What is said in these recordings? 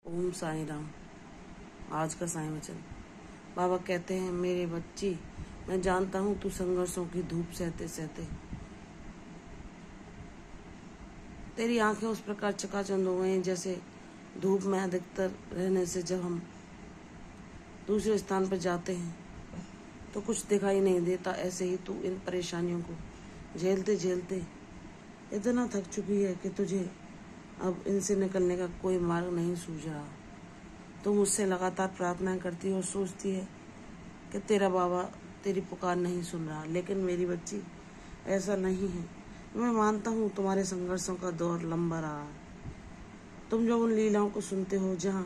ओम साईं राम। आज का साईं वचन। बाबा कहते हैं, मेरे बच्ची, मैं जानता हूँ तू संघर्षों की धूप सहते सहते तेरी आंखें उस प्रकार चकाचौंध हो गई जैसे धूप में अधिकतर रहने से जब हम दूसरे स्थान पर जाते हैं तो कुछ दिखाई नहीं देता। ऐसे ही तू इन परेशानियों को झेलते झेलते इतना थक चुकी है कि तुझे अब इनसे निकलने का कोई मार्ग नहीं सूझ रहा। तू मुझसे लगातार प्रार्थना करती है और सोचती है कि तेरा बाबा तेरी पुकार नहीं सुन रहा, लेकिन मेरी बच्ची, ऐसा नहीं है। मैं मानता हूँ तुम्हारे संघर्षों का दौर लंबा रहा है। तुम जब उन लीलाओं को सुनते हो जहाँ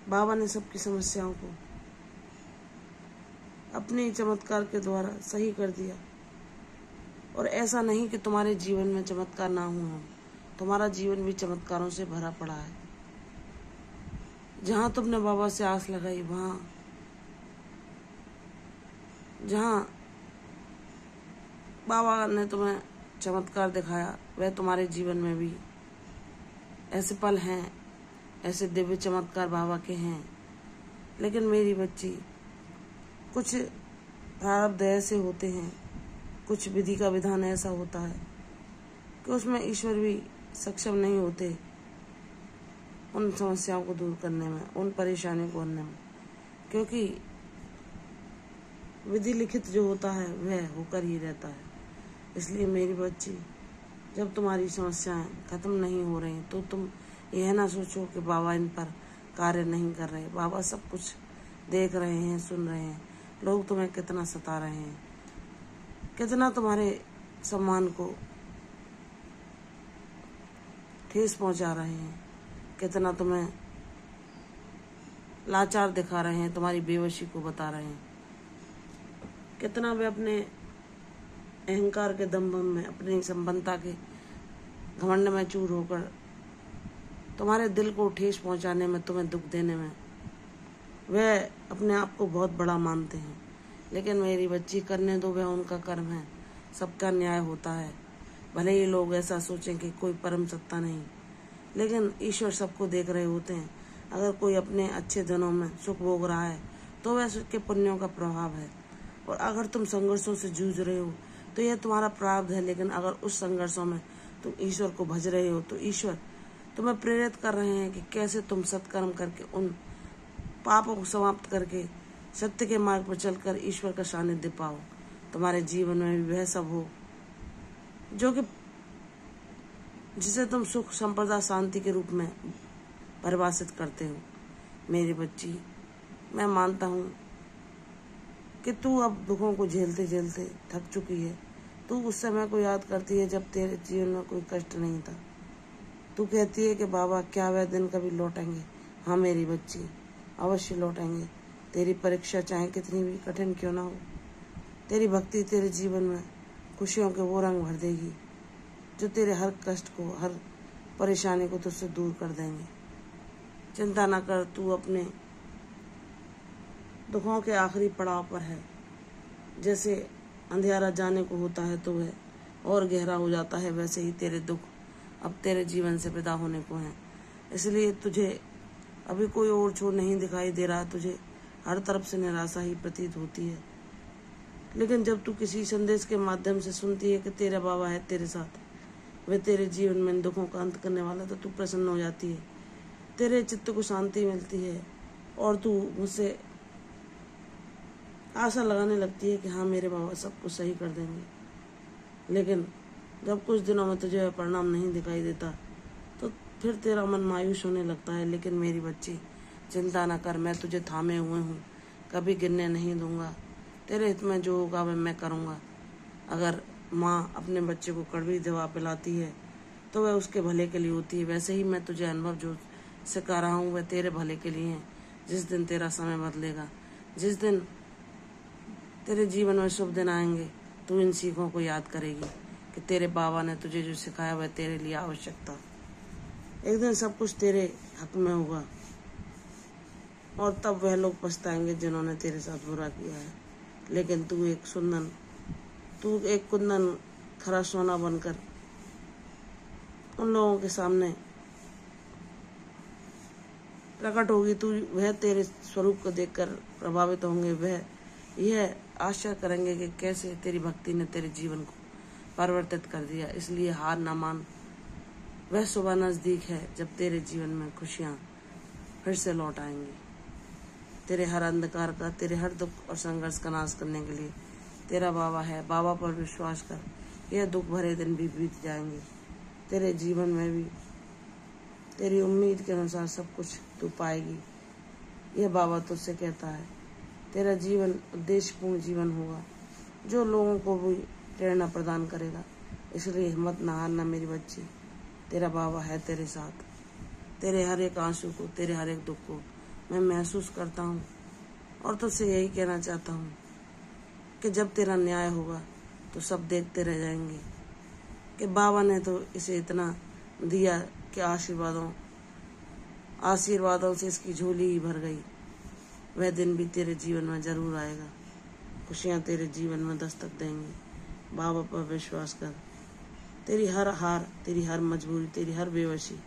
बाबा ने सबकी समस्याओं को अपने चमत्कार के द्वारा सही कर दिया, और ऐसा नहीं कि तुम्हारे जीवन में चमत्कार ना हुआ हो, तुम्हारा जीवन भी चमत्कारों से भरा पड़ा है। जहां तुमने बाबा से आस लगाई, जहां बाबा ने तुम्हें चमत्कार दिखाया, वह तुम्हारे जीवन में भी ऐसे पल हैं, ऐसे दिव्य चमत्कार बाबा के हैं। लेकिन मेरी बच्ची, कुछ प्रारब्ध ऐसे होते हैं, कुछ विधि का विधान ऐसा होता है कि उसमें ईश्वर भी सक्षम नहीं होते उन समस्याओं को दूर करने में, उन परेशानियों को करने में, क्योंकि विधि लिखित जो होता है वह होकर ही रहता है। इसलिए मेरी बच्ची, जब तुम्हारी समस्याएं खत्म नहीं हो रही तो तुम यह ना सोचो कि बाबा इन पर कार्य नहीं कर रहे। बाबा सब कुछ देख रहे हैं, सुन रहे हैं। लोग तुम्हें कितना सता रहे हैं, कितना तुम्हारे सम्मान को ठेस पहुंचा रहे हैं, कितना तुम्हें लाचार दिखा रहे हैं, तुम्हारी बेवशी को बता रहे हैं, कितना वे अपने अहंकार के दंभ में, अपनी संपन्नता के घमंड में चूर होकर तुम्हारे दिल को ठेस पहुंचाने में, तुम्हें दुख देने में, वे अपने आप को बहुत बड़ा मानते हैं। लेकिन मेरी बच्ची, करने दो, वह उनका कर्म है, सबका न्याय होता है। भले ही लोग ऐसा सोचें कि कोई परम सत्ता नहीं, लेकिन ईश्वर सबको देख रहे होते हैं। अगर कोई अपने अच्छे दिनों में सुख भोग रहा है तो वह उसके पुण्यों का प्रभाव है, और अगर तुम संघर्षों से जूझ रहे हो तो यह तुम्हारा प्रारब्ध है। लेकिन अगर उस संघर्षों में तुम ईश्वर को भज रहे हो तो ईश्वर तुम्हें प्रेरित कर रहे हैं कि कैसे तुम सत्कर्म करके, उन पापों को समाप्त करके, सत्य के मार्ग पर चलकर ईश्वर का सानिध्य पाओ। तुम्हारे जीवन में भी वह सब हो जो कि जिसे तुम सुख, संपदा, शांति के रूप में परिभाषित करते हो। मेरी बच्ची, मैं मानता हूँ कि तू अब दुखों को झेलते झेलते थक चुकी है। तू उस समय को याद करती है जब तेरे जीवन में कोई कष्ट नहीं था। तू कहती है कि बाबा, क्या वह दिन कभी लौटेंगे? हाँ मेरी बच्ची, अवश्य लौटेंगे। तेरी परीक्षा चाहे कितनी भी कठिन क्यों ना हो, तेरी भक्ति तेरे जीवन में खुशियों के वो रंग भर देगी जो तेरे हर कष्ट को, हर परेशानी को तुझसे दूर कर देंगे। चिंता ना कर, तू अपने दुखों के आखिरी पड़ाव पर है। जैसे अंधेरा जाने को होता है तो वह और गहरा हो जाता है, वैसे ही तेरे दुख अब तेरे जीवन से विदा होने को हैं। इसलिए तुझे अभी कोई और छोर नहीं दिखाई दे रहा, तुझे हर तरफ से निराशा ही प्रतीत होती है। लेकिन जब तू किसी संदेश के माध्यम से सुनती है कि तेरा बाबा है तेरे साथ, वे तेरे जीवन में इन दुखों का अंत करने वाला, तो तू प्रसन्न हो जाती है, तेरे चित्त को शांति मिलती है और तू मुझसे आशा लगाने लगती है कि हाँ, मेरे बाबा सब कुछ सही कर देंगे। लेकिन जब कुछ दिनों में तुझे परिणाम नहीं दिखाई देता तो फिर तेरा मन मायूस होने लगता है। लेकिन मेरी बच्ची, चिंता न कर, मैं तुझे थामे हुए हूँ, कभी गिरने नहीं दूंगा। तेरे हित में जो होगा वह मैं करूँगा। अगर माँ अपने बच्चे को कड़वी दवा पिलाती है तो वह उसके भले के लिए होती है, वैसे ही मैं तुझे अनुभव जो सिखा रहा हूँ वह तेरे भले के लिए है। जिस दिन तेरा समय बदलेगा, जिस दिन तेरे जीवन में शुभ दिन आएंगे, तू इन सीखों को याद करेगी कि तेरे बाबा ने तुझे जो सिखाया वह तेरे लिए आवश्यक था। एक दिन सब कुछ तेरे हक में होगा, और तब वह लोग पछताएंगे जिन्होंने तेरे साथ बुरा किया है। लेकिन तू एक कुंदन खरा सोना बनकर उन लोगों के सामने प्रकट होगी तू, वह तेरे स्वरूप को देखकर प्रभावित होंगे, वह यह आशा करेंगे कि कैसे तेरी भक्ति ने तेरे जीवन को परिवर्तित कर दिया। इसलिए हार न मान, वह सुबह नजदीक है जब तेरे जीवन में खुशियां फिर से लौट आएंगी। तेरे हर अंधकार का, तेरे हर दुख और संघर्ष का नाश करने के लिए तेरा बाबा है। बाबा पर विश्वास कर, यह दुख भरे दिन भी बीत जाएंगे। तेरे जीवन में भी तेरी उम्मीद के अनुसार सब कुछ तू पाएगी, यह बाबा तुझसे कहता है। तेरा जीवन उद्देश्यपूर्ण जीवन होगा जो लोगों को भी प्रेरणा प्रदान करेगा। इसलिए हिम्मत न हारना मेरी बच्ची, तेरा बाबा है तेरे साथ। तेरे हर एक आंसू को, तेरे हर एक दुख को मैं महसूस करता हूँ और तुझसे यही कहना चाहता हूँ कि जब तेरा न्याय होगा तो सब देखते रह जाएंगे कि बाबा ने तो इसे इतना दिया कि आशीर्वादों से इसकी झोली ही भर गई। वह दिन भी तेरे जीवन में जरूर आएगा। खुशियाँ तेरे जीवन में दस्तक देंगी। बाबा पर विश्वास कर। तेरी हर हार, तेरी हर मजबूरी, तेरी हर बेवशी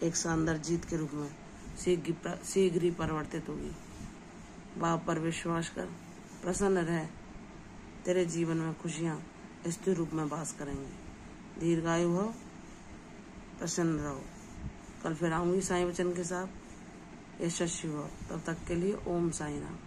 एक शानदार जीत के रूप में शीघ्र ही परिवर्तित होगी। बाबा पर विश्वास कर, प्रसन्न रह। तेरे जीवन में खुशियाँ स्थिर रूप में वास करेंगी। दीर्घायु हो, प्रसन्न रहो। कल फिर आऊंगी साईं वचन के साथ। यशस्वी हो। तब तक के लिए ओम साईं राम।